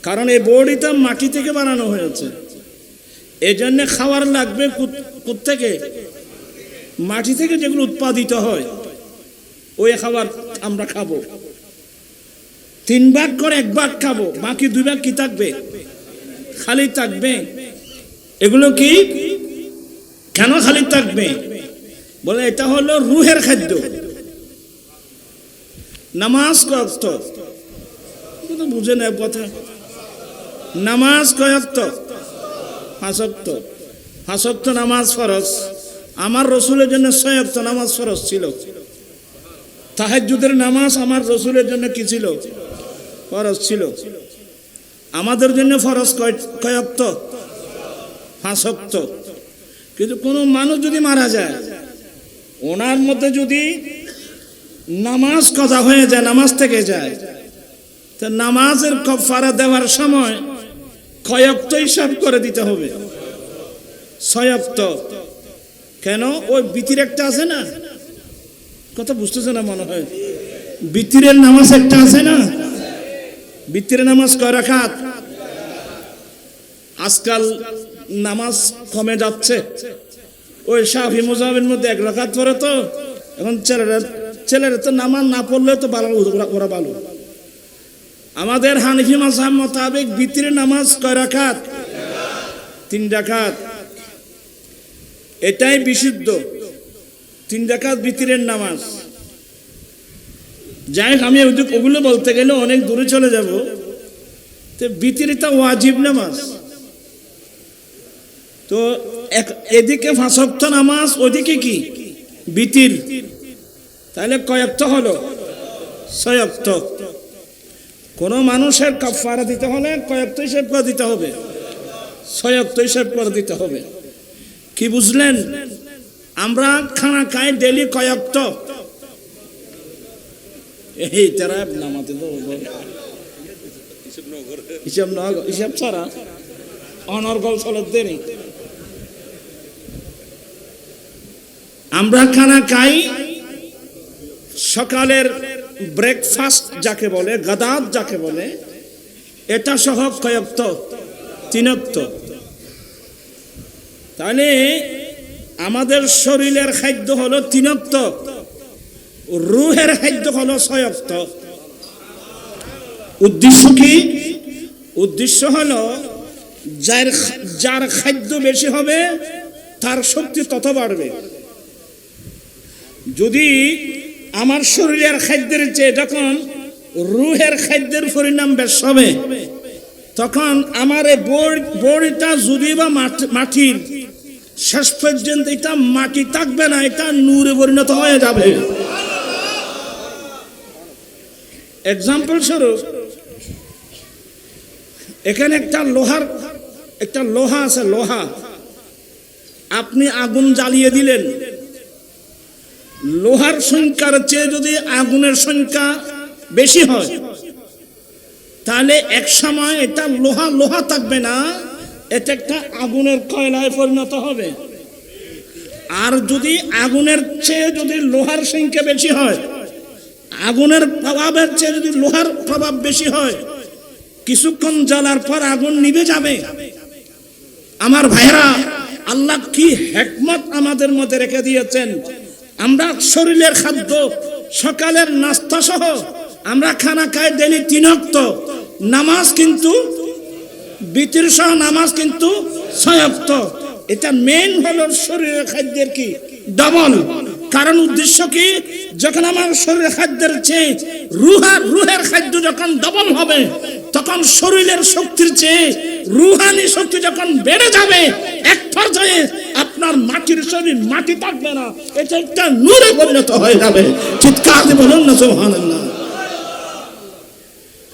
কারণ এই বডিটা মাটি থেকে বানানো হয়েছে, এই জন্য খাবার লাগবে কোত্থেকে? মাটি থেকে যেগুলো উৎপাদিত হয় ওই খাবার আমরা খাবো। 3 ভাগ করে 1 ভাগ খাবো, বাকি 2 ভাগ কি থাকবে? খালি থাকবে। এগুলো কি কেন খালি থাকবে? বলে এটা হলো রুহের খাদ্য। নামাজ কয়ক্ত? বুঝে না কথা। নামাজ কয়ক্ত? 5 ওয়াক্ত। 5 ওয়াক্ত নামাজ ফরজ। আমার রসুলের জন্য 6 ওয়াক্ত নামাজ ফরজ ছিল। তাহাজ্জুদের নামাজ আমার রসুলের জন্য কি ছিল? ফরজ ছিল। আমাদের জন্য ফরজ কয় ওয়াক্ত? 5 ওয়াক্ত। কিন্তু কোনো মানুষ যদি মারা যায়, ওনার মধ্যে যদি নামাজ কাজা হয়ে যায়, নামাজ থেকে যায়, তো নামাজের কাফারা দেওয়ার সময় কয় ওয়াক্ত হিসাব করে দিতে হবে? 6 ওয়াক্ত। কেন? ওই বিতির একটা আছে না, কথা বুঝতেছে না মনে হয়। বিতিরের নামাজ একটা আছে না, বিতিরের নামাজ কয় রাকাত? আজকাল নামাজ কমে যাচ্ছে। ওই শাফি মুজাহিবের মধ্যে 1 রাকাত পড়ে, তো এখন ছেলেরা তো নামাজ না পড়লে তো ভালো, ওরা ভালো। আমাদের হানিফি মাযহাব মোতাবেক বিতিরের নামাজ কয় রাকাত? 3 রাকাত। এটাই বিশুদ্ধ, 3 রাকাত বিতিরের নামাজ। যাই হোক, আমি ওগুলো বলতে গেলে অনেক দূরে চলে যাব। তো বিতিরটা ওয়াজিব নামাজ। তো এদিকে 5 ওয়াক্ত নামাজ, ওদিকে কি বিতির। তাহলে কয় ওয়াক্ত হলো? 6 ওয়াক্ত। কোন মানুষের কাফারা দিতে হলে কয় ওয়াক্ত হিসাব করে দিতে হবে? 6 ওয়াক্ত হিসাব করে দিতে হবে। কি বুঝলেন? আমরা খানা খাই ডেলি কয় ওয়াক্ত? এই তারা নামাতে তো হিসাব ছাড়া অনর্গল চলত দেনি। আমরা খানা খাই সকালের ব্রেকফাস্ট যাকে বলে, গাদাত যাকে বলে, এটা সহ কয় ওয়াক্ত? 3 ওয়াক্ত। তাহলে আমাদের শরীরের খাদ্য হলো 3 ওয়াক্ত, রুহের খাদ্য হলো 6 ওয়াক্ত। উদ্দেশ্য কি? উদ্দেশ্য হলো যার খাদ্য বেশি হবে তার শক্তি তত বাড়বে। যদি আমার শরীরের খাদ্যের চেয়ে যখন রুহের খাদ্যের পরিণাম বেশ হবে, তখন আমার এই বড়িটা যদি বা মাটির শেষ পর্যন্ত এটা মাটি থাকবে না, এটা নূরে পরিণত হয়ে যাবে। এক্সাম্পল স্বরূপ, এখানে একটা লোহা আছে, লোহা আপনি আগুন জ্বালিয়ে দিলেন, লোহার সংখ্যার চেয়ে যদি আগুনের সংখ্যা বেশি হয়, তাহলে এক সময় এটা লোহা থাকবে না, এটা একটা আগুনের কয়লায় পরিণত হবে। আর যদি আগুনের চেয়ে যদি লোহার সংখ্যা বেশি হয়, আগুনের প্রভাবের চেয়ে যদি লোহার প্রভাব বেশি হয়, কিছুক্ষণ জ্বালার পর আগুন নিভে যাবে। আমার ভাইরা, আল্লাহ কি হিকমত আমাদের মধ্যে রেখে দিয়েছেন। আমরা শরীরের খাদ্য সকালের নাস্তা সহ আমরা খানা খাই ডেলি 3 ওয়াক্ত, নামাজ কিন্তু বিতির সহ নামাজ কিন্তু 6 ওয়াক্ত। এটা মেইন হলো শরীরের খাদ্যের কি ডবল। কারণ উদ্দেশ্য কি? যখন আমার শরীরের খাদ্যের চেয়ে রুহের খাদ্য যখন ডবল হবে, তখন শরীরের শক্তির চেয়ে রুহানি শক্তি যখন বেড়ে যাবে, এক পর্যায়ে আপনার মাটির শরীর মাটি থাকবে না, এটা একটা নূরে পরিণত হয়ে যাবে। চিৎকার দিয়ে বলুন না সুবহানাল্লাহ।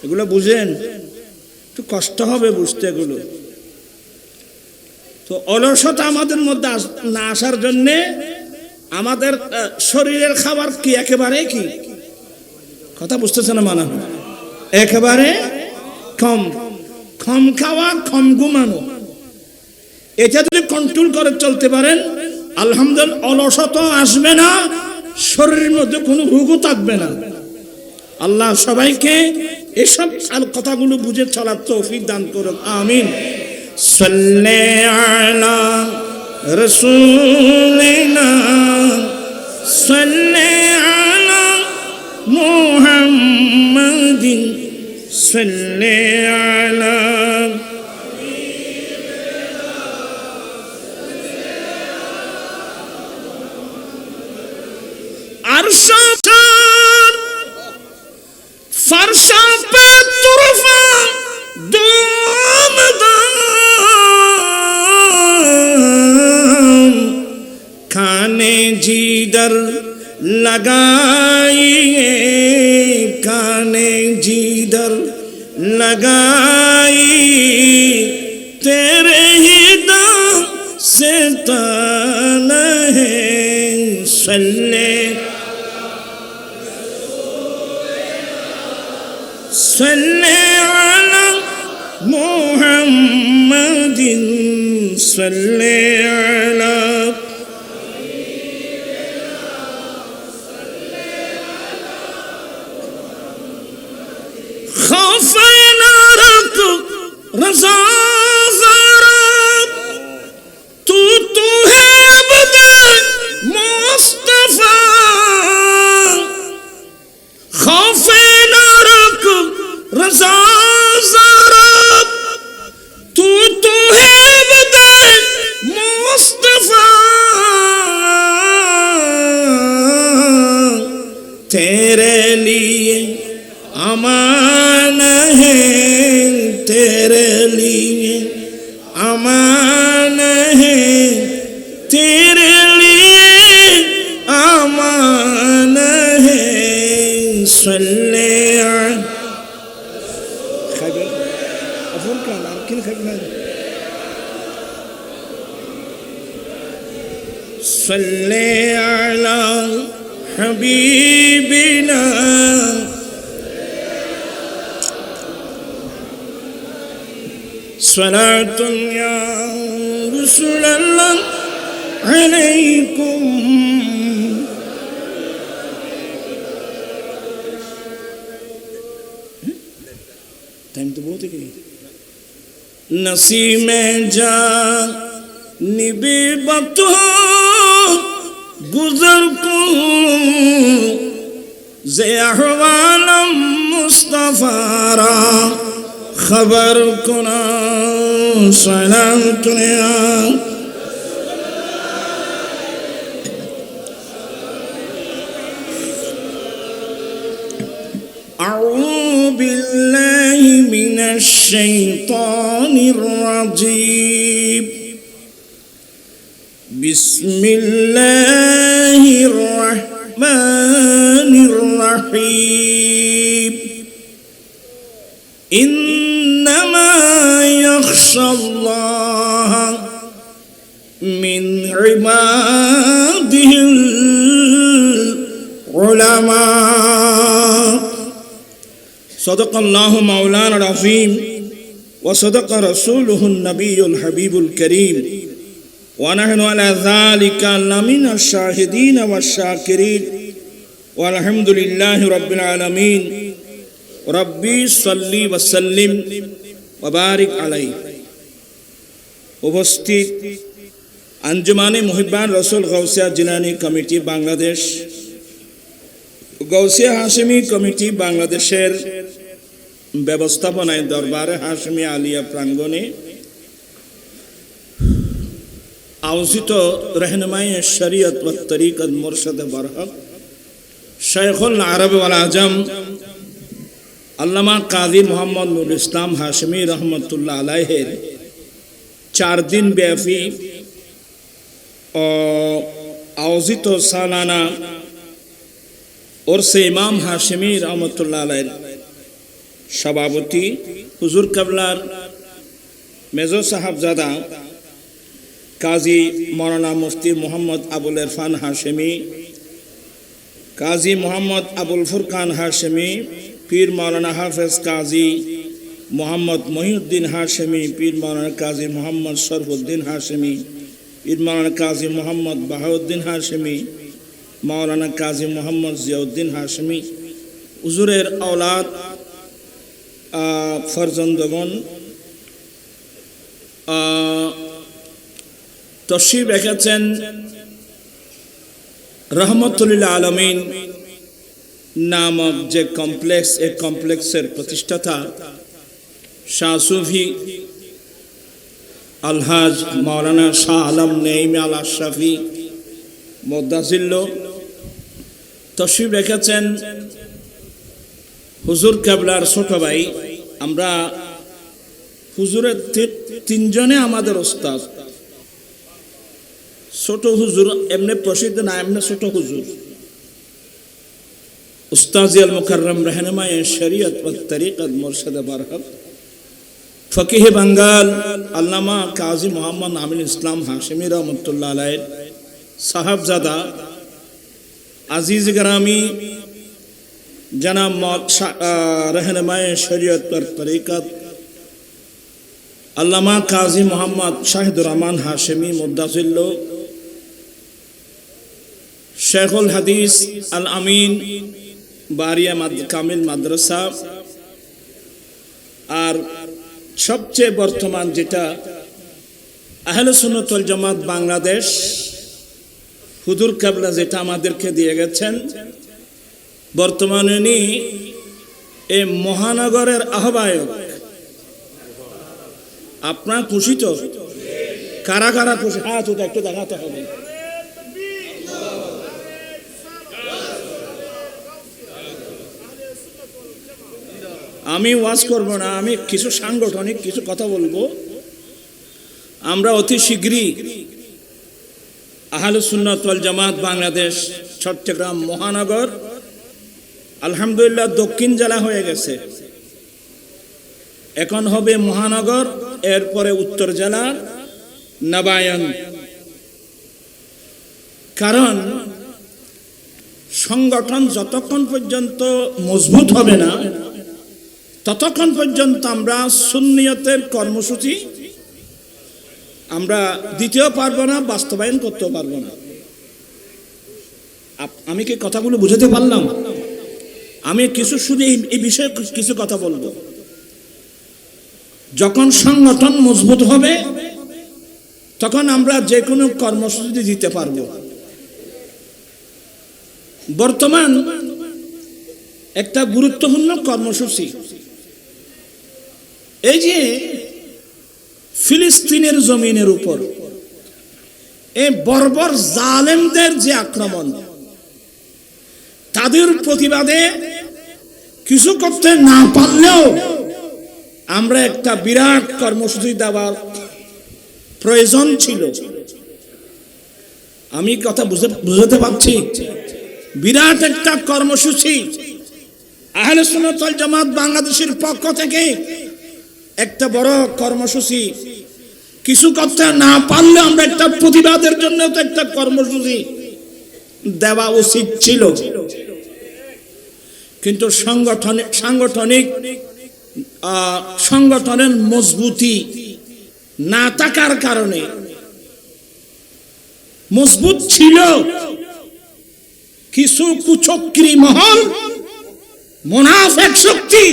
এগুলো বুঝেন, একটু কষ্ট হবে বুঝতে এগুলো। তো অলসতা আমাদের মধ্যে না আসার জন্যে আমাদের শরীরের খাবার কি একেবারে কি, কথা বুঝতেছে না মানে, একেবারে কম খাওয়া, কম ঘুমানো। এটা যদি কন্ট্রোল করে চলতে পারেন, আলহামদুলিল্লাহ, অলসতা আসবে না, শরীরের মধ্যে কোনো রোগও থাকবে না। আল্লাহ সবাইকে এসব কথাগুলো বুঝে চলার তৌফিক দান করুন, আমিন। সাল্লি আলা রাসূলিনা সাল্লি আলা মুহাম্মাদিন সাল্লি আলা আরশার ফরশা পে তুরফা দুমদান খানে জিদর लगाइए काने जिधर लगाई तेरे ही दाम से ताना है सल्ले सल्ले अला मुहम्मदिन सल्ले अला रज़ा ज़रा तू है अब्द मुस्तफ़ा खौफ़े न रख रज़ा ज़रा तू है अब्द मुस्तफ़ा तेरे लिए अमान है तेरे लिए अमान है तेरे लिए अमान है सल्ले सल्ले अला हबीबिना सलातुन या रसूलल्लाह अलैकुम टाइम तो बहुत है नसीब में जा निबे बतो गुजर को ज़े अहवालम मुस्तफ़ारा खबर कुना सलाम तुनिया अऊज़ु बिल्लाहि मिनश शैतानिर रजीम बिस्मिल्लाहिर रहमानिर रहीम इन्नमा यख्शल्लाह मिन इबादिहिल उलमा सदक़ल्लाहु मौलाना अज़ीम व सदक़ रसूलुहुन नबियुल हबीबुल करीम व नहनु अला ज़ालिका लमिनश शाहिदीन वश-शाकिरीन वल्हम्दुलिल्लाहि रब्बिल आलमीन रब्बी सल्ली व सल्लिम व बारिक अलैहि। उपस्थित अंजुमाने मुहिब्बान रसूल गौसिया जिलानी कमिटी बांग्लादेश गौसिया हाशिमी कमिटी बांग्लादेशेर व्यवस्थापनाय दरबारे हाशिमी आलिया प्रांगणे आयोजित रहनुमाई शरीयत व तरीक़त मुर्शद बरहक शेखुल अरब वल आजम अल्लामा काजी मोहम्मद नुर इस्लाम हाशिमी रहमतुल्लाह अलैहिर 4 दिन व्यापी आयोजित सालाना उर्स इमाम हाशिमी रहमतुल्लाह अलैहिर सभापति हुजूर कबलार मेजो साहबजादा काजी मौलाना मुफ्ती मोहम्मद अबुल इरफान हाशिमी काजी मोहम्मद अबुल फुरकान हाशिमी पीर मौलाना हाफिज काजी मोहम्मद मोहिउद्दीन हाशिमी पीर मौलाना काजी मोहम्मद शरफुद्दीन हाशिमी पीर मौलाना काजी मोहम्मद बहाउद्दीन हाशिमी मौलाना काजी मोहम्मद जियाउद्दीन हाशिमी हुजूरेर औलाद ফরজন্দগণ, তশরিফ রেখেছেন রহমতুল্লিল আলমিন নামক যে কমপ্লেক্স, এই কমপ্লেক্সের প্রতিষ্ঠাতা শাহ সুফি আলহাজ মাওলানা শাহ আলম নেইম আল আশরাফি মোদ্দাজিল্ল। তশরিফ রেখেছেন হুজুর কেবলার ছোট ভাই। আমরা হুজুরের তিনজনে আমাদের ওস্তাদ। ছোট হুজুর এমনি প্রসিদ্ধ না, এমনি ছোট হুজুর উস্তাজি আল মুকাররম रहनुमाए शरीयत व तरीक़त मुर्शिद बरहक फकीह बंगाल अल्लामा काजी मोहम्मद आमिन इस्लाम हाशिमी रहमतुल्लाह अलैह साहबजादा अजीज ग्रामी जनाब रहनुमाए शरीयत व तरीक़त अल्लामा काजी मोहम्मद शाहिदुर रहमान हाशिमी मुद्दाजिल्लो, शेखुल हदीस अल अमीन बारिया कामिल माद्रासा, और सबचेয়ে বর্তমান যেটা আহলে সুন্নাত ওয়াল জামাত বাংলাদেশ হুজুর কেবলা যেটা আমাদেরকে দিয়ে গেছেন, বর্তমানে উনি এই মহানগরের আহ্বায়ক। আপনার খুশি তো? কারা কারা খুশি? হাত ওটা একটু দেখাতে হবে। আমি ওয়াজ করব না, আমি কিছু সাংগঠনিক কিছু কথা বলবো। আমরা অতি শীঘ্রই আহলে সুন্নাত ওয়াল জামাত বাংলাদেশ চট্টগ্রাম মহানগর আলহামদুলিল্লাহ দক্ষিণ জেলা হয়ে গেছে, এখন হবে মহানগর, এরপরে উত্তর জেলা নবায়ন। কারণ সংগঠন যতক্ষণ পর্যন্ত মজবুত হবে না ততক্ষণ পর্যন্ত আমরা সুন্নিয়তের কর্মসূচি আমরা দিতেও পারবো না, বাস্তবায়ন করতেও পারবো না। আমি কি কথাগুলো বুঝাতে পারলাম? আমি কিছু শুধু এই বিষয়ে কিছু কথা বলবো। যখন সংগঠন মজবুত হবে তখন আমরা যে কোনো কর্মসূচি দিতে পারবো। বর্তমান একটা গুরুত্বপূর্ণ কর্মসূচি এই যে ফিলিস্তিনের জমিনের উপর এই বর্বর জালেমদের যে আক্রমণ, তাদের প্রতিবাদে কিছু করতে না পারলেও আমরা একটা বিরাট কর্মসূচি দেওয়ার প্রয়োজন ছিল। আমি কথা বুঝাতে পারছি? বিরাট একটা কর্মসূচি আহলে সুন্নাত ওয়াল জামাত বাংলাদেশের পক্ষ থেকে একটা বড় কর্মসূচি, কিছু করতে না পারলে আমরা একটা প্রতিবাদের জন্য তো একটা কর্মসূচি দেওয়া উচিত ছিল। কিন্তু সংগঠনের মজবুতি না থাকার কারণে, মজবুত ছিল কিছু কুচক্রী মহল, মুনাফিক শক্তি,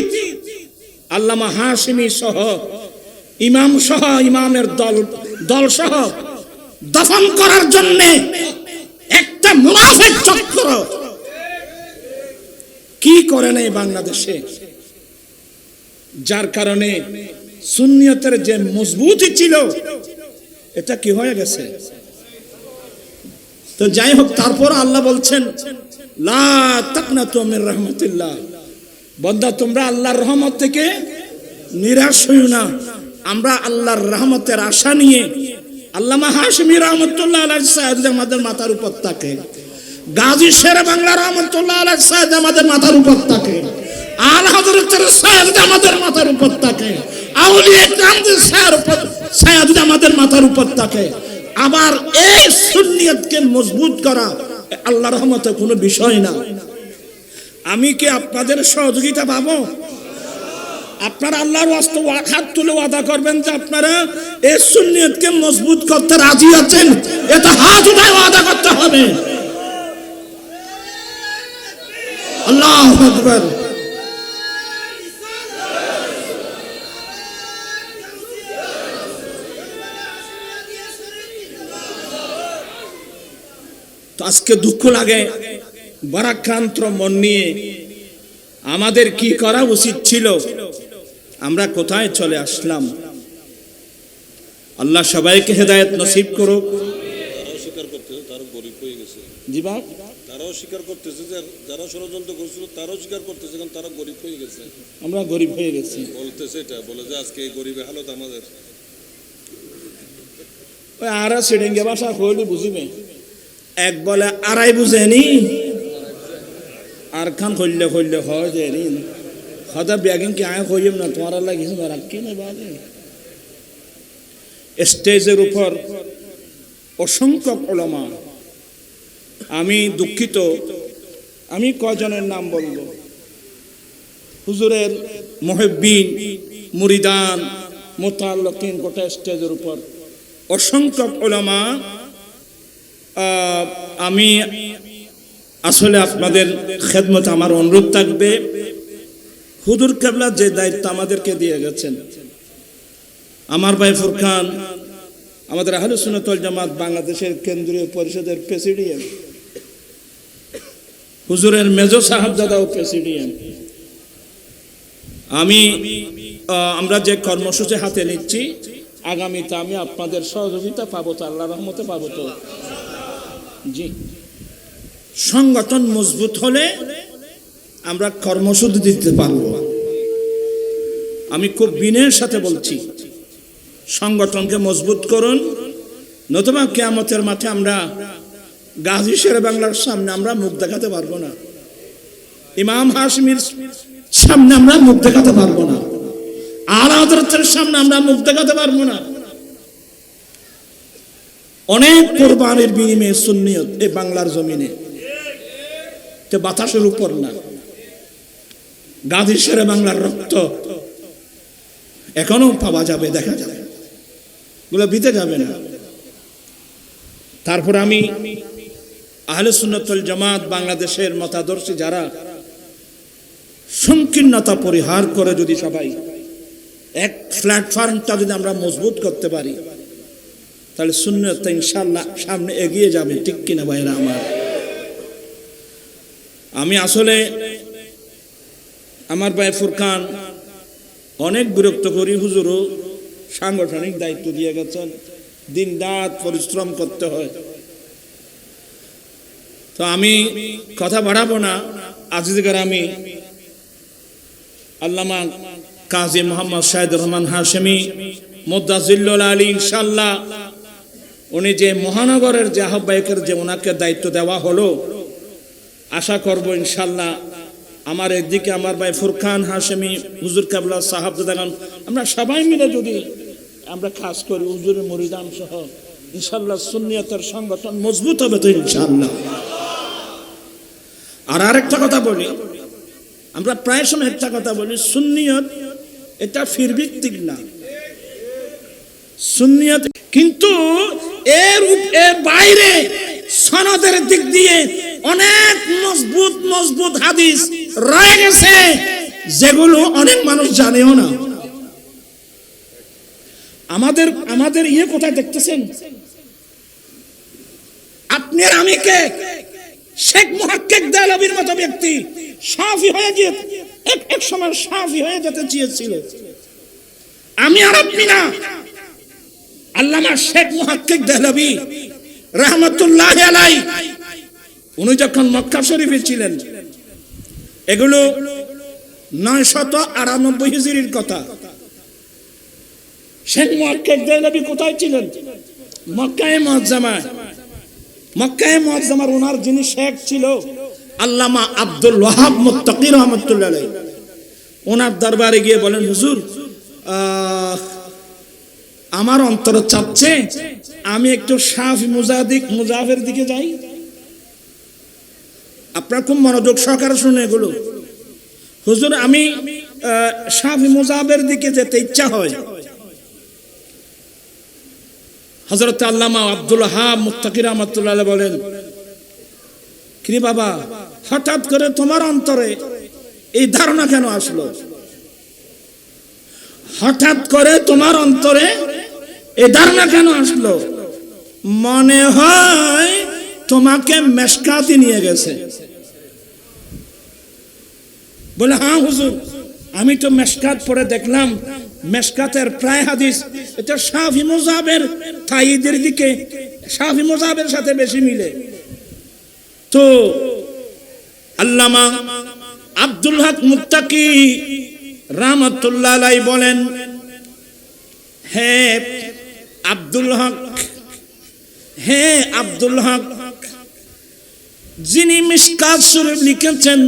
আল্লামা হাশিমি সহ ইমামের দল সহ দফন করার জন্য একটা মুনাফিক চক্র কি করে নেই বাংলাদেশে, যার কারণে সুন্নিয়তের যে মজবুতি ছিল এটা কি হয়ে গেছে। তো যাই হোক, তারপর আল্লাহ বলছেন লা তাকনাতু মির রাহমাতিল্লাহ, বান্দা তোমরা আল্লাহর রহমত থেকে নিরাশ হইও না। আমরা আল্লাহর রহমতের আশা নিয়ে আল্লামা হাশিমি রহমতুল্লাহ আলাইহি সাহেব আমাদের মাথার উপর থাকে, গাজী শের বাংলা রহমতুল্লাহ আলাইহি সাহেব আমাদের মাথার উপর থাকে, আল হযরতের সাহেব আমাদের মাথার উপর থাকে, আউলিয়া কেরামদের সাহেব আমাদের মাথার উপর থাকে। আবার এই সুন্নিয়তকে মজবুত করা আল্লাহর রহমতের কোনো বিষয় না। আমি কি আপনাদের সহযোগিতা পাবো? আপনারা আল্লাহর ওয়াস্তে হাত তুলে ওয়াদা করবেন যে আপনারা এই সুন্নিয়তকে মজবুত করতে রাজি আছেন, এটা হাত উঠায় ওয়াদা করতে হবে। আল্লাহু আকবার। তো আজকে দুঃখ লাগে, ভারাক্রান্ত মন নিয়ে আমাদের কি করা উচিত ছিল, আমরা কোথায় চলে আসলাম। আল্লাহ সবাইকে হেদায়েত নসিব করুক। তারাও স্বীকার করতেছে তারা গরিব হয়ে গেছে। জি ভাই, তারাও স্বীকার করতেছে যে যারা ষড়যন্ত্র করছিল তারাও স্বীকার করতেছে, কারণ তারা গরিব হয়ে গেছে। আমরা গরিব হয়ে গেছি বলতেছে, এটা বলে যে আজকে এই গরিবের হালত আমাদের। ওই আরা সিডেঙ্গে ভাষা কইলে বুঝিবে, এক বলে আড়াই বুঝেনি, আর খান কইলে কইলে হয় যে হদা ব্যাগিং কি আয় কইম না, তোমার লাগিস রাখি না বাদে। স্টেজের উপর অসংখ্য উলামা, আমি দুঃখিত, আমি কয়জনের নাম বলবো, হুজুরের মুহিব্বিন, মুরিদান, মুতাআল্লিকিন, গোটা স্টেজের উপর অসংখ্য উলামা। আমি আসলে আপনাদের খেদমতে আমার অনুরোধ থাকবে, হুজুর কেবলা যে দায়িত্ব আমাদেরকে দিয়ে গেছেন, আমার ভাই ফুরকান আমাদের আহলে সুন্নাত ওয়াল জামাত বাংলাদেশের কেন্দ্রীয় পরিষদের প্রেসিডিয়াম, হুজুরের মেজর সাহেবজাদাও প্রেসিডিয়াম। আমরা যে কর্মসূচি হাতে নিচ্ছি, আগামীতে আমি আপনাদের সহযোগিতা পাবো তো, আল্লাহর রহমতে পাবো তো। জি, সংগঠন মজবুত হলে আমরা কর্মসূচি দিতে পারবো। আমি খুব বিনয়ের সাথে বলছি, সংগঠনকে মজবুত করুন, নতুবা কিয়ামতের মাঠে আমরা গাজী শেরে বাংলার সামনে আমরা মুখ দেখাতে পারবো না, ইমাম হাশমির সামনে আমরা মুখ দেখাতে পারবো না, আলা হযরতের সামনে আমরা মুখ দেখাতে পারবো না। অনেক কোরবানির বিনিময়ে সুন্নিয়ত এই বাংলার জমিনে, তো বাতাসের উপর না, গাজী শেরে বাংলার রক্ত এখনো পাওয়া যাবে, দেখা যাবে, গুলো বিতে যাবে না। তারপর আমি আহলে সুন্নাত ওয়াল জামাত বাংলাদেশের মতাদর্শী যারা, সংকীর্ণতা পরিহার করে যদি সবাই এক প্ল্যাটফর্মটা যদি আমরা মজবুত করতে পারি, তাহলে সুন্নাত ইনশাআল্লাহ সামনে এগিয়ে যাবে, ঠিক কিনা ভাইরা আমার। আমি আসলে আমার ভাই ফুরকান অনেক বিরক্ত করি, হুজুরও সাংগঠনিক দায়িত্ব দিয়ে গেছেন, দিন রাত পরিশ্রম করতে হয়। তো আমি কথা বাড়াবো না, আজিজগার আমি আল্লামা কাজী মোহাম্মদ শাহিদুর রহমান হাশেমি মুদ্দাজিল্লুল আলী, ইনশাআল্লাহ উনি যে মহানগরের যে আহ্বায়কের যে ওনাকে দায়িত্ব দেওয়া হলো, আশা করব ইনশাআল্লাহ আমার একদিকে আমার ভাই ফুরকান হাশেমি, হুজুর কেবলা সাহাবজাদাগান, আমরা সবাই মিলে যদি আমরা কাজ করি, হুজুরের মুরিদান সহ, ইনশাআল্লাহ সুন্নিয়তের সংগঠন মজবুত হবে তো ইনশাআল্লাহ। আর আরেকটা কথা বলি, আমরা প্রায় সময় একটা কথা বলি, সুন্নিয়ত এটা ফিরভিত্তিক না, সুন্নিয়ত কিন্তু এর বাইরে সনদের দিক দিয়ে অনেক মজবুত মজবুত হাদিস রয়ে গেছে, যেগুলো অনেক মানুষ জানেও না। আমাদের ইয়ে কোথায় দেখতেছেন আপনি আর আমি কে? শেখ মুহাক্কিক দেহলভির মতো ব্যক্তি শাফি হয়ে গিয়ে এক সময় শাফি হয়ে যেতে চেয়েছিল, আমি আর আপনি না। আল্লামা শেখ মুহাক্কিক দেহলভি রাহমাতুল্লাহ আলাইহি, উনি যখন মক্কা শরীফে ছিলেন, এগুলো 998 হিজরির কথা। শেখ মুহাক্কিক দেহলভি কোথায় ছিলেন? মক্কায়ে মুআজ্জামায়। মক্কায়ে মুআজ্জামার ওনার যিনি শেখ ছিল আল্লামা আব্দুল ওয়াহাব মুত্তাকি রাহমাতুল্লাহ আলাইহি, ওনার দরবারে গিয়ে বলেন, হুজুর আমার অন্তর চাচ্ছে আমি একটু শাফি মুজাফের দিকে যাই। আপনার খুব মনোযোগ সহকারে শুনে এগুলো। হুজুর আমি শাফি মুজাফের দিকে যেতে ইচ্ছা হয়। হযরত আল্লামা আব্দুল ওয়াহাব মুত্তাকি রাহমাতুল্লাহ আলাইহি বলেন, কি বাবা, হঠাৎ করে তোমার অন্তরে এই ধারণা কেন আসলো? হঠাৎ করে তোমার অন্তরে এই ধারণা কেন আসলো? মনে হয় তোমাকে মেশকাতে নিয়ে গেছে। বলে হ্যাঁ হুজুর, আমি তো মেশকাত পড়ে দেখলাম মেশকাতের প্রায় হাদিস এটা শাফি মাযহাবের তাইদের দিকে, শাফি মাযহাবের সাথে বেশি মিলে। তো আল্লামা আব্দুল হক মুত্তাকি রাহমাতুল্লাহ আলাইহি বলেন, হে আব্দুল হক, হে আব্দুল হক, যিনি মিশকাত শরীফ লিখেছেন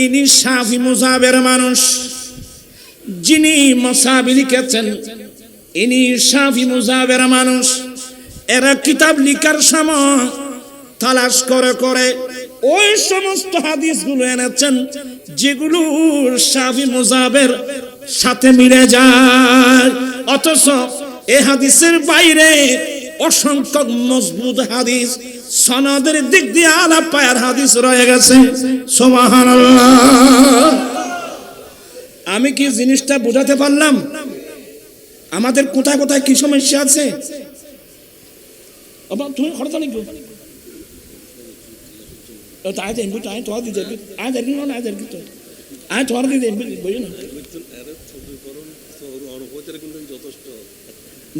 ইনি শাফি মাযহাবের মানুষ, যিনি মাসাবি লিখেছেন ইনি শাফি মাযহাবের মানুষ। এরা কিতাব লিখার সময় তালাশ করে করে ওই সমস্ত হাদিসগুলো এনেছেন যেগুলো শাফি মাযহাবের সাথে মিলে যায়। অথচ এই হাদিসের বাইরে অসংখ্য মজবুত হাদিস, সনদের দিক দিয়ে আলা পায়ার হাদিস রয়ে গেছে। সুবহানাল্লাহ। আমি কি জিনিসটা বোঝাতে পারলাম? আমাদের কোথায় কোথায় কি সমস্যা আছে? তুমি খরচা লিখবো তাই দেবো, তাই তোমার দিতে আয় দেখি না, আয় দেখি তো আয় তোমার দিতে বুঝি না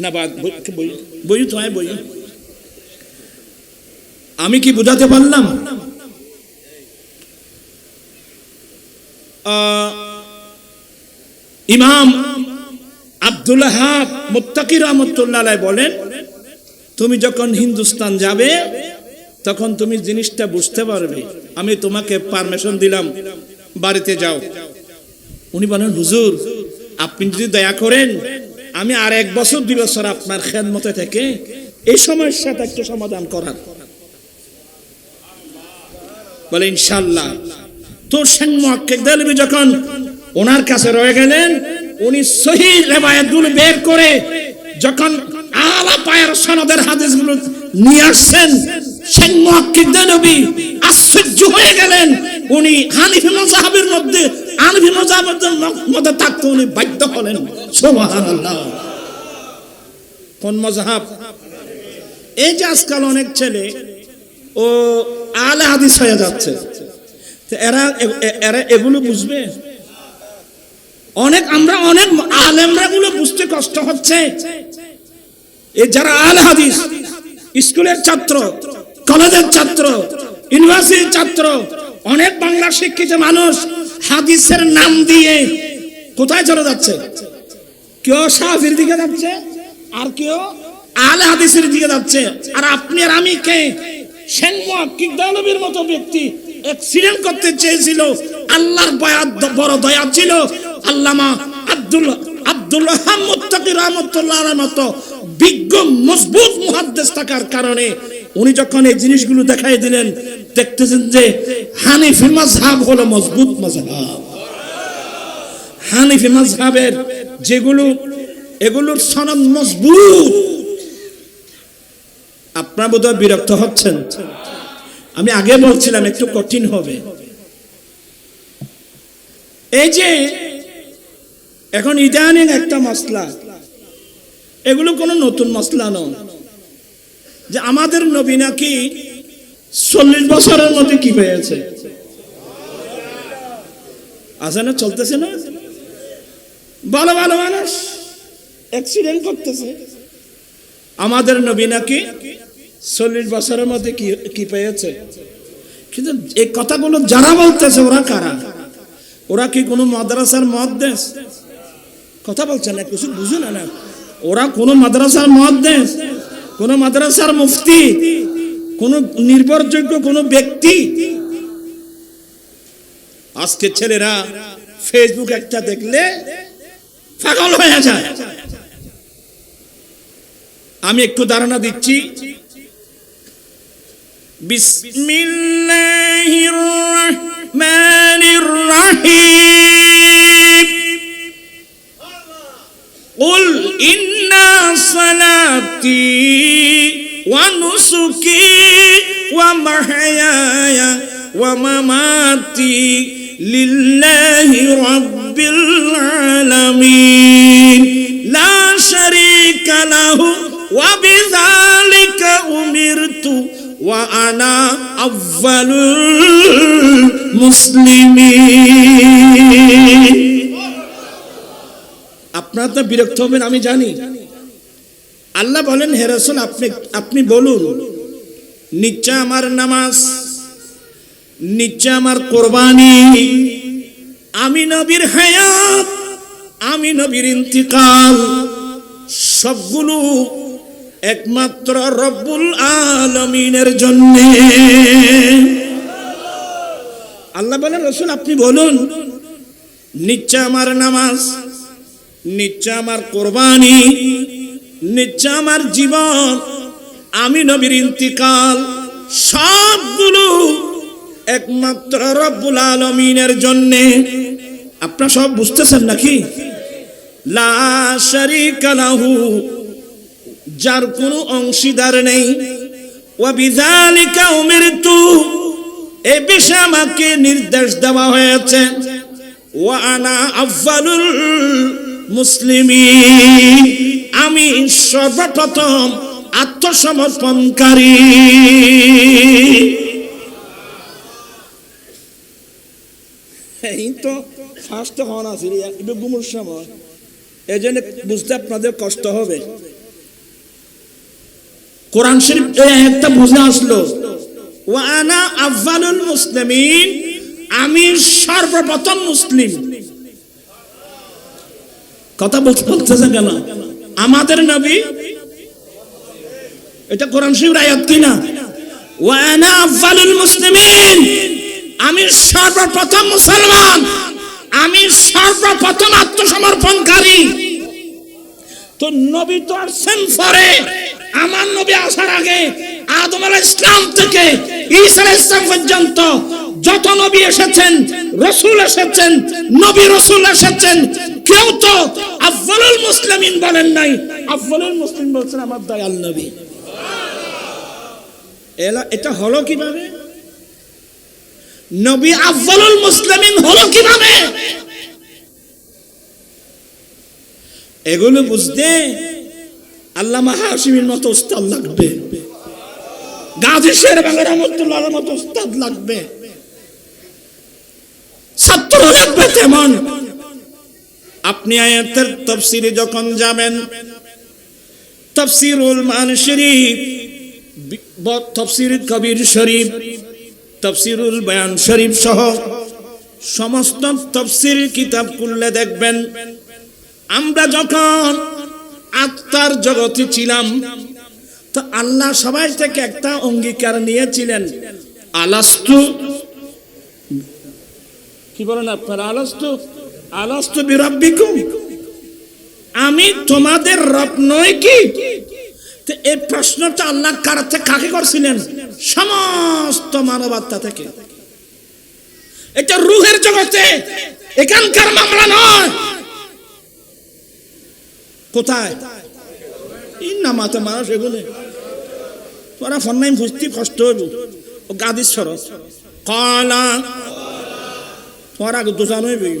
না বাদ বই তোমায় বই। আমি কি বোঝাতে পারলাম? ইমাম আব্দুল ওয়াহাব মুত্তাকি রাহমাতুল্লাহ আলাইহি বলেন, তুমি যখন হিন্দুস্তান যাবে তখন তুমি জিনিসটা বুঝতে পারবে। আমি তোমাকে পারমিশন দিলাম, বাড়িতে যাও। উনি বলেন, হুজুর আপনি যদি দয়া করেন আমি আর 1 বছর 2 বছর আপনার খেদমতে থেকে এই সমস্যাটা একটু সমাধান করার। বলে ইনশাআল্লাহ। তো শেখ মুহাক্কিক দেলভি যখন ওনার কাছে রয়ে গেলেন, উনি সহিহ রিওয়ায়াতগুলো বের করে যখন আলা পায়ের সনদের হাদিসগুলো নিয়ে আসছেন, শেখ মুহাক্কিক দেলভি আশ্চর্য হয়ে গেলেন। উনি হানিফি মাযহাবের মধ্যে, হানিফি মাযহাবের মধ্যে থাকতে উনি বাধ্য হলেন। সুবহানাল্লাহ। কোন মাযহাব? এই যে আজকাল অনেক ছেলে ও আলে হাদিস হয়ে যাচ্ছে, এরা এগুলো বুঝবে? আমরা অনেক আলেমরা গুলো বুঝতে কষ্ট হচ্ছে। এই যারা আলে হাদিস, স্কুলের ছাত্র, কলেজের ছাত্র, ইউনিভার্সিটির ছাত্র, অনেক বাংলা শিক্ষিত মানুষ হাদিসের নাম দিয়ে কোথায় চলে যাচ্ছে? কেউ শাফির দিকে যাচ্ছে, আর কেউ আলে হাদিসের দিকে যাচ্ছে। আর আপনি আর আমি কে? শেখ মুহাক্কিক দেলভির মতো ব্যক্তি অ্যাক্সিডেন্ট করতে চেয়েছিল, আল্লাহর বড় দয়া ছিল। আল্লামা আব্দুল ওয়াহাব মুত্তাকি রাহমাতুল্লাহ আলাইহির মতো বিজ্ঞ মজবুত মুহাদ্দিস থাকার কারণে উনি যখন এই জিনিসগুলো দেখাই দিলেন, দেখতেছেন যে হানিফি মাযহাব হলো মজবুত মাযহাব। হানিফি মাযহাবের যেগুলো, এগুলোর সনদ মজবুত। আপনারা বোধহয় বিরক্ত হচ্ছেন, আমি আগে বলছিলাম একটু কঠিন হবে। এই যে এখন ইদানিং একটা মাসলা, এগুলো কোনো নতুন মাসলা নয়, যে আমাদের নবী নাকি 40 বছরের মধ্যে কি পেয়েছে, আছে না, চলতেছে না? ভালো ভালো মানুষ অ্যাক্সিডেন্ট করতেছে, আমাদের নবী নাকি 40 বছরের মধ্যে কি পেয়েছে। কিন্তু এই কথাগুলো যারা বলতেছে ওরা কারা? ওরা কি কোনো মাদ্রাসার মুহাদ্দিস? কথা বলছে না, কিছু বুঝুন না। ওরা কোনো মাদ্রাসার মুহাদ্দিস, কোন মাদ্রাসার মুফতি, কোন নির্ভরযোগ্য কোন ব্যক্তি? আজকে ছেলেরা ফেসবুক একটা দেখলে পাগল হয়ে যায়। আমি একটু ধারণা দিচ্ছি। বিসমিল্লাহির রাহমানির রাহিম। কুল ইন্না সালাতি ওয়া নুসুকি ওয়া মাহইয়ায়া ওয়া মামাতি লিল্লাহি রাব্বিল আলামিন লা শারীকা লাহু ওয়া বিযালিকা উমিরতু ওয়া আনা আউয়ালুল মুসলিমিন। আপনারা তো বিরক্ত হবেন আমি জানি। আল্লাহ বলেন, হে রাসূল আপনি বলুন, নিশ্চয় আমার নামাজ, নিশ্চয় আমার কোরবানি, আমি নবীর হায়াত, আমি নবীর ইন্তিকাল, সবগুলো একমাত্র রব্বুল আলামিনের জন্য। আল্লাহ বলেন, রাসূল আপনি বলুন, নিশ্চয় আমার নামাজ, নিশ্চয় আমার কোরবানি, নিশ্চয় আমার জীবন, আমি নবীর ইন্তিকাল, সবগুলো একমাত্র রব্বুল আলামিনের জন্য। আপনারা সব বুঝতেছেন নাকি? লা শারীকা লাহু, যার কোনো অংশীদার নেই। ওয়া বিযালিকা উমিরতু, এই বিষয়ে আমাকে নির্দেশ দেওয়া হয়েছে। ওয়া আনা আউয়ালুল মুসলিমিন, আমি সর্বপ্রথম আত্মসমর্পণকারী। এই তো ফার্স্ট হন আছে এটা গুমুর সময়, এই জন্য বুঝতে আপনাদের কষ্ট হবে। কোরআন শরীফ এই আয়াতটা বুঝে আসলো, ওয়া আনা আউয়ালুল মুসলিমিন, আমি সর্বপ্রথম মুসলিম। কথা বলতেছে কেন? আমাদের নবী, এটা কোরআন শরীফের আয়াত কিনা? ওয়া আনা আউয়ালুল মুসলিমিন, আমি সর্বপ্রথম মুসলমান, আমি সর্বপ্রথম আত্মসমর্পণকারী। তো নবী তো আসছেন পরে, আমার নবী আসার আগে আদম আলাইহিস সালাম থেকে ঈসা আলাইহিস সালাম পর্যন্ত যত নবী এসেছেন, রাসূল এসেছেন, নবী রাসূল এসেছেন, কেউ তো আউয়ালুল মুসলিমিন বলেন নাই। আউয়ালুল মুসলিম বলছেন আমার দয়াল নবী। এটা হলো কিভাবে? নবী আউয়ালুল মুসলিমিন হলো কিভাবে? এগুলো বুঝতে আল্লামা হাশিমির মতো উস্তাদ লাগবে, গাজী শের বাংলা রহমাতুল্লাহর মতো উস্তাদ লাগবে, ছাত্র লাগবে তেমন। আপনি আয়াতের তাফসীরে যখন যাবেন, তাফসীরুল মাআনি শরীফ, তাফসীর কবির শরীফ, তাফসীরুল বায়ান শরীফ সহ সমস্ত তাফসীর কিতাব খুললে দেখবেন, আমরা যখন আত্মার জগতে ছিলাম তো আল্লাহ সবাই থেকে একটা অঙ্গীকার নিয়েছিলেন, আলাস্তু, কি বলেন আপনারা, আলাস্তু আলাস্তু বিরাব্বিকুম, আমি তোমাদের রব নই কি? তো এই প্রশ্নটা আল্লাহ কাকে করছিলেন? সমস্ত মানবাত্মা থেকে। এটা রূহের জগতে, এখানকার মামলা নয়। কোথায়? নামাতে মানুষ এগুলো তোরা ফন্নাই বুঝতে কষ্ট হইব। ও গাদিস সরস কলা তোরা দোকান হইবি,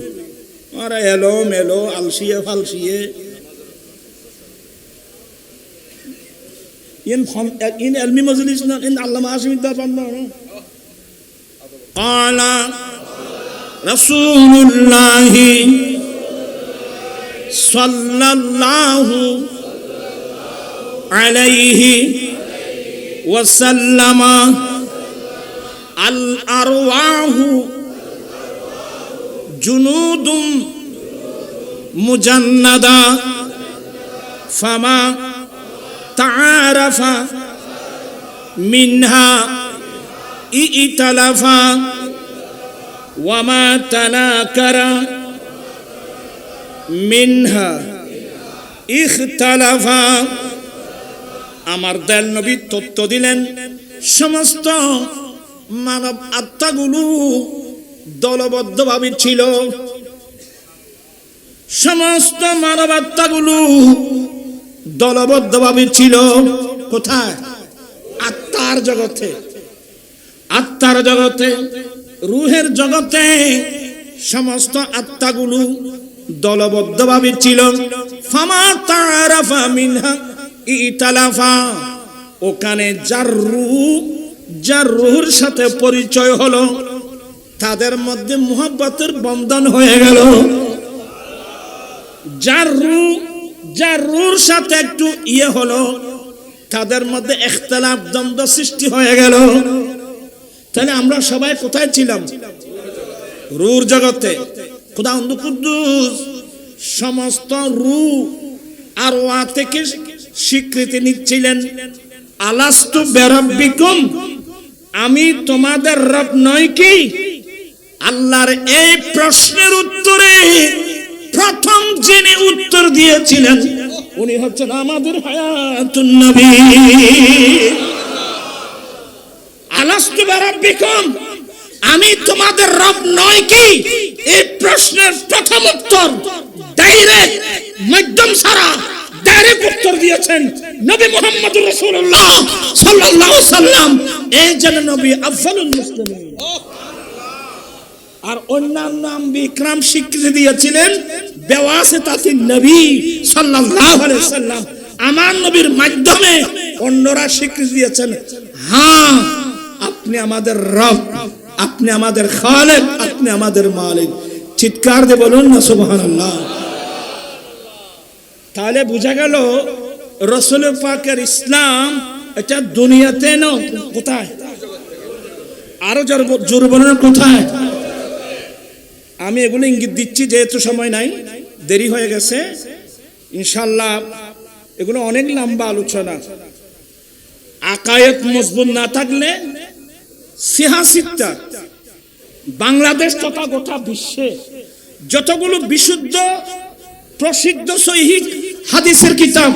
ওরা এলো মেলো আলসিয়ে ফালসিয়ে ইন এলমি মজলিস না, ইন আল্লামা হাশিমি দরবার না। ক্বালা রাসূলুল্লাহি সাল্লাল্লাহু আলাইহি ওয়াসাল্লাম, আল আরওয়াহু জুনুদুম মুজান্নাদা ফামা তাআরাফা মিনহা ইতালাফা ওয়ামা তানাকারা মিনহা ইখতালাফা। আমার দয়াল নবী তথ্য দিলেন, সমস্ত মানব আত্মাগুলো দলবদ্ধভাবে ছিল, সমস্ত মানব আত্মাগুলো দলবদ্ধভাবে ছিল। কোথায়? আত্মার জগতে, আত্মার জগতে, রূহের জগতে সমস্ত আত্মাগুলো দলবদ্ধভাবে ছিল। ফামা তাআরাফা মিনহা ইতালাফা, ওখানে যার রূহ যার রূহের সাথে পরিচয় হলো তাদের মধ্যে মুহাব্বতের বন্ধন হয়ে গেল। যার রূহের সাথে একটু হলো তাদের মধ্যে ইখতিলাফ দ্বন্দ্ব সৃষ্টি হয়ে গেল। তাহলে আমরা সবাই কোথায় ছিলাম? রূহের জগতে। খুদাবন্দ কুদ্দুস সমস্ত রূহ আর ওয়া থেকে স্বীকৃতি নিচ্ছিলেন, আলাস্তু বিরাব্বিকুম, আমি তোমাদের রব নই কি? আল্লাহর এই প্রশ্নের উত্তরে প্রথম যিনি উত্তর দিয়েছিলেন উনি হচ্ছেন আমাদের হায়াতুন নবী। আলাস্তু বিরাব্বিকুম, আমি তোমাদের রব নই কি? এই প্রশ্নের প্রথম উত্তর ডাইরেক্ট, মাধ্যম ছাড়া ডাইরেক্ট উত্তর দিয়েছেন নবী মুহাম্মদুর রাসূলুল্লাহ সাল্লাল্লাহু আলাইহি সাল্লাম। এই যেন নবী আফজালুল মুসলিমিন। আর অন্যান্য বিক্রম স্বীকৃতি দিয়েছিলেন বেওয়াসিতাতিন নবী সাল্লাল্লাহু আলাইহি সাল্লাম। আমার নবীর মাধ্যমে অন্যরা স্বীকৃতি দিয়েছেন, হ্যাঁ আপনি আমাদের রব, আপনি আমাদের খালেক, আপনি আমাদের মালিক। চিৎকার দিয়ে বলুন না সুবহানাল্লাহ। তাহলে বোঝা গেল রাসূল পাকের ইসলাম এটা দুনিয়াতে না, কোথায়? আরো জোরে বলুন কোথায়? আমি এগুলো ইঙ্গিত দিচ্ছি যেহেতু সময় নাই, দেরি হয়ে গেছে। ইনশাআল্লাহ এগুলো অনেক লম্বা আলোচনা। আকায়েদ মজবুত না থাকলে সিয়াসিতা বাংলাদেশ তথা গোটা বিশ্বে যতগুলো বিশুদ্ধ প্রসিদ্ধ সহিহ হাদিসের কিতাব,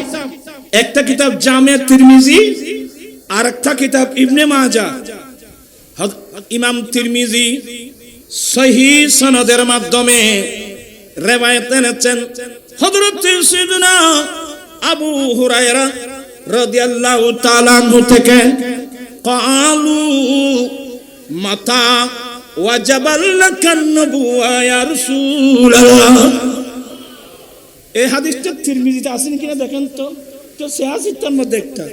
একটা কিতাব জামে তিরমিজি, আর একটা কিতাব ইবনে মাজাহ। ইমাম তিরমিজি সহিহ সনদের মাধ্যমে রওয়ায়াত এনেছেন হযরত সাইয়্যিদুনা আবু হুরায়রা রাদিয়াল্লাহু তাআলা আনহু থেকে, ক্বালু মাতা ওয়াজাবাল লাকান নবুওয়া ইয়া রাসূলুল্লাহ। এই হাদিসটা তিরমিজিতে আছে কিনা দেখেন তো, তো সিয়াসিতার মধ্যে একটা।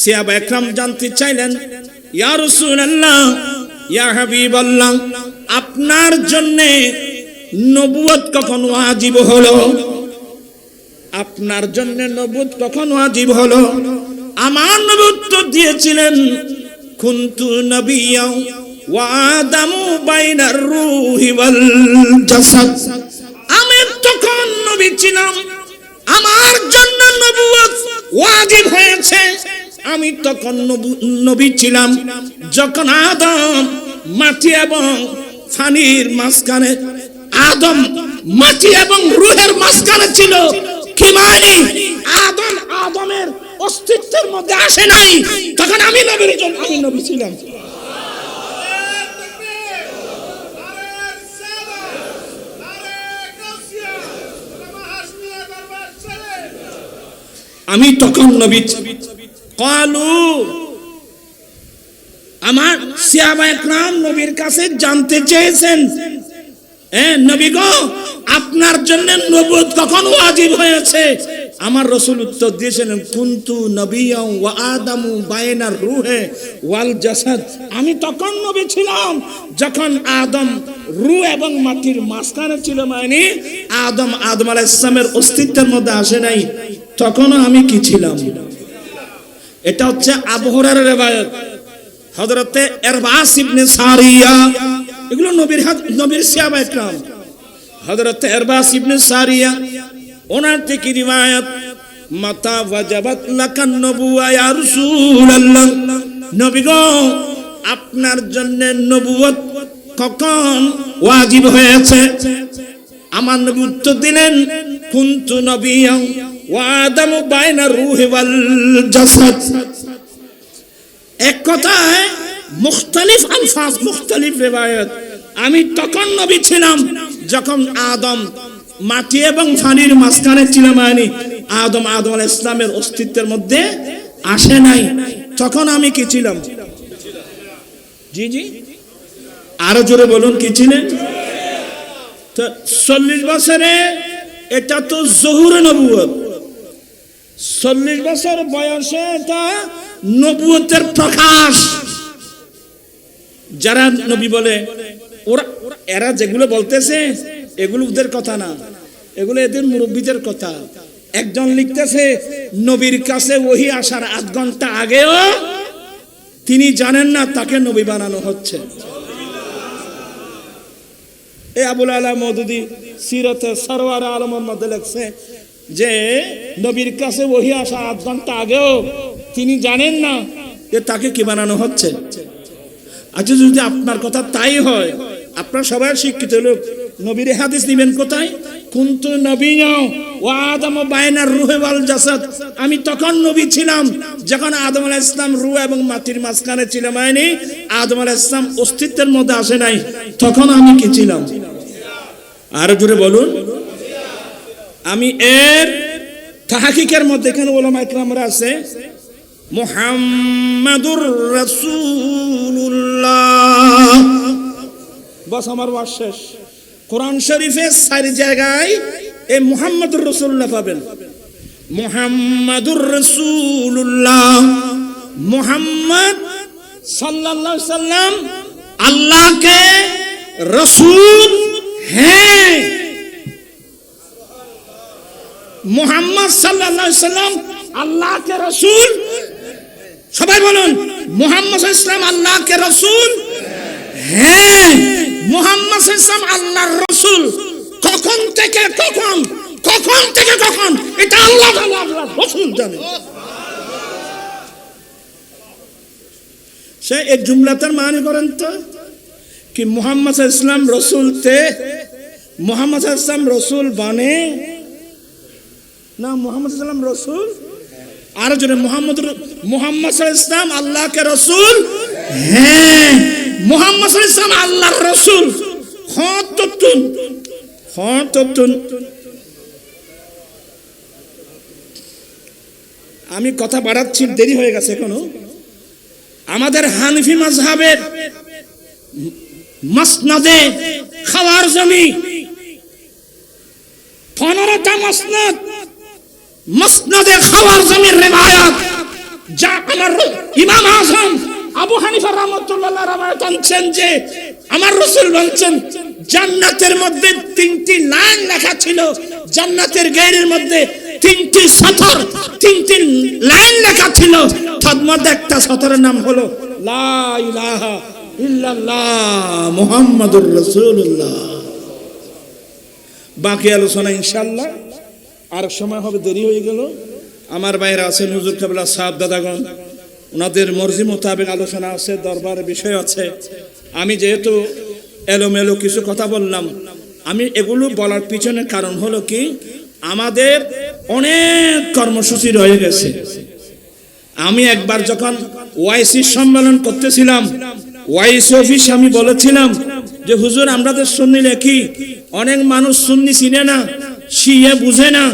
সাহাবা একরাম জানতে চাইলেন, ইয়া রাসূলুল্লাহ, ইয়া হাবিবাল্লাহ, আপনার জন্য নবুয়ত কখন ওয়াজিব হলো? আপনার জন্য নবুয়ত কখন ওয়াজিব হলো? আমার নবী উত্তর দিয়েছিলেন, কুনতু নাবিয়্যা ওয়া আদামু বাইনার রূহি ওয়াল জাসাদ। আমি তখন নবী ছিলাম, আমার জন্য নবুয়ত ওয়াজিব হয়েছে। আমি তখন নবী ছিলাম যখন আদম মাটি এবং পানির মাঝখানে, আদম মাটি এবং রূহের মাঝখানে ছিল। কি মানে? আদমের অস্তিত্বের মধ্যে আসে নাই, তখন আমি নবীর জন্য আমি নবী ছিলাম। আমি তখন নবী। ক্বালু, আমার সাহাবা একরাম নবীর কাছে জানতে চেয়েছেন, নবী গো, আপনার জন্য নবুয়ত কখন ওয়াজিব হয়েছে? আমার রাসূল উত্তর দিয়েছিলেন, কুনতু নাবিয়্যা ওয়া আদামু বাইনার রূহি ওয়াল জাসাদ। আমি তখন নবী ছিলাম যখন আদম রূহ এবং মাটির মাঝখানে ছিল। মানে আদম আলাইহিস সালামের অস্তিত্বের মধ্যে আসে নাই, তখনও আমি কি ছিলাম? এটা হচ্ছে আবু হুরায়রার riwayat। হযরতে ইরবাস ইবনে সারিয়া, এগুলো নবীর সাহাবা একরাম। হযরতে ইরবাস ইবনে সারিয়া ওনার থেকে riwayat, মাতা ওয়াজাবাত লাকান নবুওয়া ইয়া রাসূলুল্লাহ, নবী গো, আপনার জন্য নবুয়ত কখন ওয়াজিব হয়েছে? আমার নবী উত্তর দিলেন, কুনতু নাবিয়্যা ওয়া আদামু বাইনার রূহি ওয়াল জাসাদ। এক কথায় মুখতালিফ আলফাজ, মুখতালিফ রিওয়ায়াত। আমি তখন নবী ছিলাম যখন আদম মাটি এবং পানির মাঝখানে ছিল। মানে আদম আলাইহিস সালামের অস্তিত্বের মধ্যে আসে নাই, তখন আমি কি ছিলাম? জি জি, আরো জোরে বলুন, কি ছিলেন? তো 40 বছরে এটা তো জহুর নবুয়ত। 40 বছর বয়সে এটা নবুয়তের প্রকাশ। যারা নবী বলে এরা যেগুলো বলতেছে এগুলো ওদের কথা না, এগুলো এদের মুরব্বীদের কথা। একজন লিখতেছে নবীর কাছে ওহী আসার আধ ঘন্টা আগেও তিনি জানেন না তাকে নবী বানানো হচ্ছে। এই আবুল আলা মওদুদী সিরাতে সরওয়ার আলমের মধ্যে লেখছে যে নবীর কাছে ওহী আসা আধ ঘন্টা আগেও তিনি জানেন না যে তাকে কি বানানো হচ্ছে। আচ্ছা, যদি আপনার কথা তাই হয়, আপনার সবাই শিক্ষিত লোক, নবীর হাদিস নিবেন কোথায়? কুনতু নবিয়্যা ওয়া আদম বাইনার রূহি ওয়াল জাসাদ। আমি তখন নবী ছিলাম যখন আদম আলাইহিস সালাম রূহ এবং মাটির মাঝখানে ছিলাম। মানে আদম আলাইহিস সালাম অস্তিত্বের মধ্যে আসে নাই, তখন আমি কি ছিলাম? আরো জোরে বলুন। আমি এর তাহকিকের মধ্যে এখানে উলামা ইকরামরা আছে, মুহাম্মাদুর রাসূলুল্লাহ, বাস আমার ওয়াজ শেষ। কোরআন শরীফে 4 জায়গায় এই মুহাম্মাদুর রাসূলুল্লাহ পাবেন। মুহাম্মাদুর রাসূলুল্লাহ, মুহাম্মদ সাল্লাল্লাহু আলাইহি সাল্লাম আল্লাহ के रसूल हैं। मुहम्मद सल्लल्लाहु अलैहि वसल्लम अल्लाह के रसूल। सबाई बोलून, मुहम्मद सल्लल्लाहु अलैहि वसल्लम अल्लाह के रसूल हैं। मुहम्मद सल्लल्लाहु अलैहि वसल्लम আল্লাহর রাসূল। কখন থেকে কখন, কখন থেকে কখন এটা আল্লাহ আল্লাহর রাসূল জানে। সে এক জুমলাতার মানে করেন তো कि मोहम्मद सल्लल्लाहु अलैहि वसल्लम रसूल थे, मोहम्मद सल्लल्लाहु अलैहि वसल्लम रसूल बने ना, मोहम्मद सल्लल्लाहु अलैहि वसल्लम रसूल। और जो मोहम्मद सल्लल्लाहु अलैहि वसल्लम अल्लाह के रसूल हैं। मोहम्मद सल्लल्लाहु अलैहि वसल्लम अल्लाहर रसूल। हाँ तो तुन আমি কথা বাড়াচ্ছি, দেরি হয়ে গেছে এখনো। আমাদের হানফি মাযহাবের মসনদে খাওয়ারজমি 15টা মসনদ, মসনদে খাওয়ারজমির রিওয়ায়াত, যা আমার ইমাম আযম আবু হানিফা রাহমাতুল্লাহ রাওয়ায়াত আনছেন যে আমার রাসূল বলেছেন জান্নাতের মধ্যে 3টি লাইন লেখা ছিল, জান্নাতের গেটের মধ্যে 3টি সতর, 3টি লাইন লেখা ছিল। তার মধ্যে একটা সতরের নাম হলো লা ইলাহা ইল্লাল্লাহ মুহাম্মাদুর রাসূলুল্লাহ। বাকি আলোচনা ইনশাআল্লাহ আর সময় হবে, দেরি হয়ে গেল। আমার ভাইরা আছে হুজুর কেবলা সাহেব দাদাগণ, ওনাদের মর্জি মোতাবেক আলোচনা আছে, দরবারের বিষয় আছে। আমি যেহেতু এলোমেলো কিছু কথা বললাম, আমি এগুলো বলার পিছনে কারণ হলো কি, আমাদের অনেক কর্মসূচি রয়ে গেছে। আমি একবার যখন ওয়াইসি সম্মেলন করতেছিলাম, ওয়াইসি অফিসে আমি বলেছিলাম যে হুজুর আমরা তো সুন্নি লেখি, অনেক মানুষ সুন্নি চিনে না, শিয়া বুঝে না।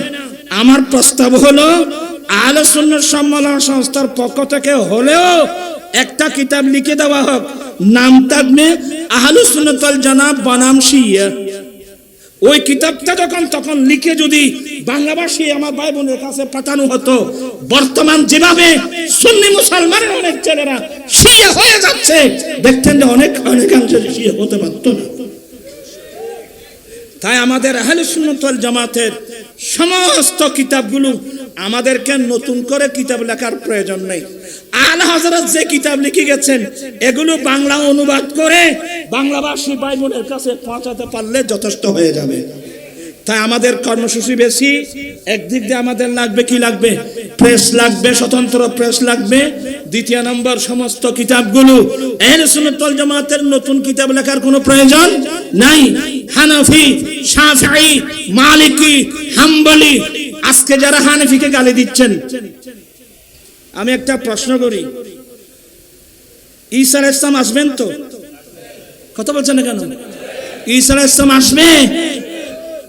আমার প্রস্তাব হলো আহলে সুন্নাত সম্মেলন সংস্থার পক্ষ থেকে হলেও একটা কিতাব লিখে দেওয়া হোক, নাম থাকবে আহলে সুন্নাত ওয়াল জামাত বনাম শিয়া। ওই কিতাবটা তখন লিখে যদি বাংলাভাষী আমার ভাই বোনের কাছে পাঠানো হতো, বর্তমান যেভাবে সুন্নি মুসলমানের অনেক ছেলেরা শিয়া হয়ে যাচ্ছে, দেখতেন যে অনেকাংশে শিয়া হতে পারত না। তাই আমাদের আহলে সুন্নাত ওয়াল জামাতের সমস্ত কিতাবগুলো আমাদেরকে নতুন করে কিতাব লেখার প্রয়োজন নেই। আলা হযরত যে কিতাব লিখে গেছেন এগুলো বাংলা অনুবাদ করে বাংলাভাষী ভাই বোনের কাছে পৌঁছাতে পারলে যথেষ্ট হয়ে যাবে। তাই আমাদের কর্মসূচি বেশি। একদিক দিয়ে আমাদের লাগবে কি লাগবে? প্রেস লাগবে, স্বতন্ত্র প্রেস লাগবে। দ্বিতীয় নম্বর, সমস্ত কিতাবগুলো আহলে সুন্নাত ওয়াল জামাতের নতুন কিতাব লেখার কোনো প্রয়োজন নাই। হানাফি, শাফিঈ, মালিকি, হাম্বলি, আজকে যারা হানাফিকে গালি দিচ্ছেন, আমি একটা প্রশ্ন করি, ঈসা আলাইহিস সালাম আসবেন তো? কথা বলছেন না কেন? ঈসা আলাইহিস সালাম আসবে,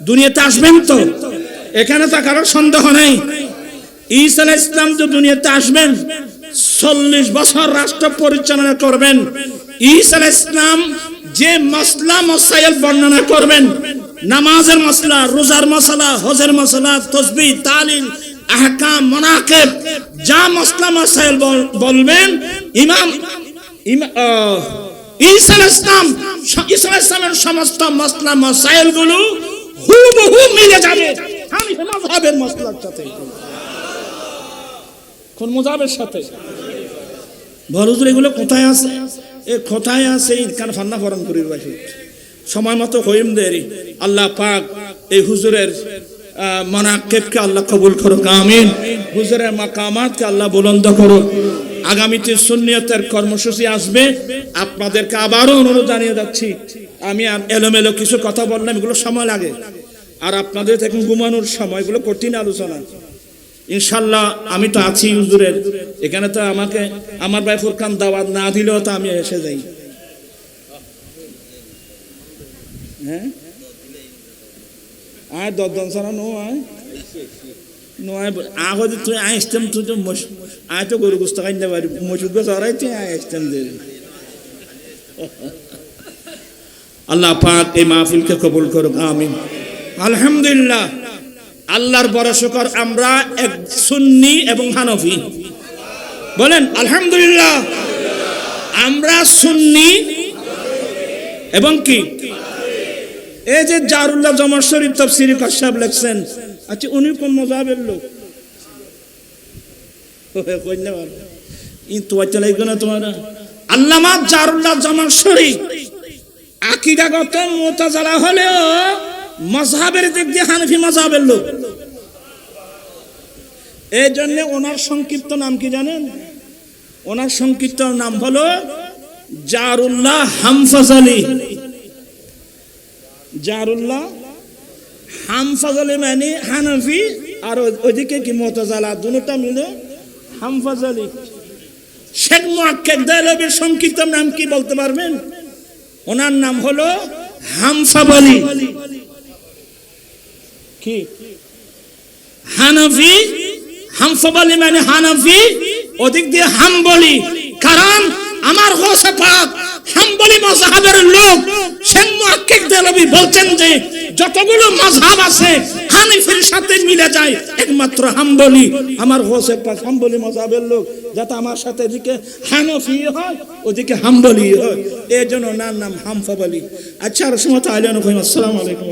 দুনিয়াতে আসবেন তো? এখানে তো কারো সন্দেহ নেই। ঈসা আলাইহিস সালাম তো দুনিয়াতে আসবেন, 40 বছর রাষ্ট্র পরিচালনা করবেন। ঈসা আলাইহিস সালাম যে মাসলা মাসাইল বর্ণনা করবেন, নামাজের মাসলা, রোজার মাসলা, হজের মাসলা, তাসবিহ, তাহলিল, আহকাম মানাকিব যা মাসলা মাসাইল বলবেন ইমাম ঈসা ইসলামের সমস্ত মাসলা মাসাইল গুলো হুবহু মিলে যাবে হানাফি মাযহাবের মাসলার সাথে। কোন মাযহাবের সাথে? বড় হুজুর এগুলো কোথায় আছে? এ কোথায় আছে? কান ফান্না ফরান করির বাসি সময় মতো হইম দেরি। আল্লাহ পাক এই হুজুরের মানাকিবকে আল্লাহ কবুল করুক, আমিন। হুজুরের মাকামাতকে আল্লাহ বুলন্দ করুক। আগামীতে সুন্নিয়তের কর্মসূচি আসবে, আপনাদেরকে আবারও অনুরোধ জানিয়ে যাচ্ছি। আমি আর এলোমেলো কিছু কথা বললাম, এগুলো সময় লাগে, আর আপনাদের এখন ঘুমানোর সময়, এগুলো কঠিন আলোচনা। ইনশাল্লাহ আমি তো আছি হুজুরের এখানে, তো আমাকে আমার ভাই ফুরকান দাওয়াত না দিলেও তো আমি এসে যাই। হ্যাঁ আয় দর্দন ছাড়া নো আয় নো আয় আগে তুই আসতাম, তুই তো আয় তো গরু গুস্ত খাইতে পারি, মসুদ গাছ আড়াই তুই আয় আসতাম দে। আল্লাহ পাক এই মাহফিলকে কবুল করুক, আমিন। আলহামদুলিল্লাহ, আল্লাহর বড় শুকর, আমরা এক সুন্নি এবং হানফি। বলেন আলহামদুলিল্লাহ, আমরা সুন্নি এবং কি? এই যে জারুল্লাহ জমর শরীফ তাফসীরে কাশাব লিখছেন, আচ্ছা উনি কোন মাযহাবের লোক? কই না ইন তো চলাই গনা তোমারা আল্লামা জারুল্লাহ জমর শরীফ আকীদাগত মুতাযালা হলেও মাযহাবের দিক দিয়ে হানাফি মাযহাবের লোক। এই জন্য ওনার সংক্ষিপ্ত নাম কি জানেন? ওনার সংক্ষিপ্ত নাম হলো জারুল্লাহ হামফাজালি। জারুল্লাহ হামফাজালি মানে হানাফি, আর ওইদিকে কি মুতাযালা, দুটোটা মিলে হামফাজালি। শেখ মুআক্কিদ দেহলভির সংক্ষিপ্ত নাম কি বলতে পারবেন? ওনার নাম হলো হামফাজালি। কি হানাফি? হামফাজালি মানে হানাফি, ওদিক দিয়ে হাম্বলি। কারণ আমার গৌসে পাক হাম্বলি মাযহাবের লোক। শেখ মুআক্কিদ দেহলভি বলছেন যে যতগুলো মাযহাব আছে হানাফির সাথে মিলে যায় একমাত্র হাম্বলি। আমার গৌসে পাক হাম্বলি মাযহাবের লোক, যাতে আমার সাথে এদিকে হানাফি হয় ওদিকে হাম্বলি হয়, এই জন্য ওনার নাম হামফাজালি। আচ্ছা আর সময় আলাইকুম আসসালামু আলাইকুম।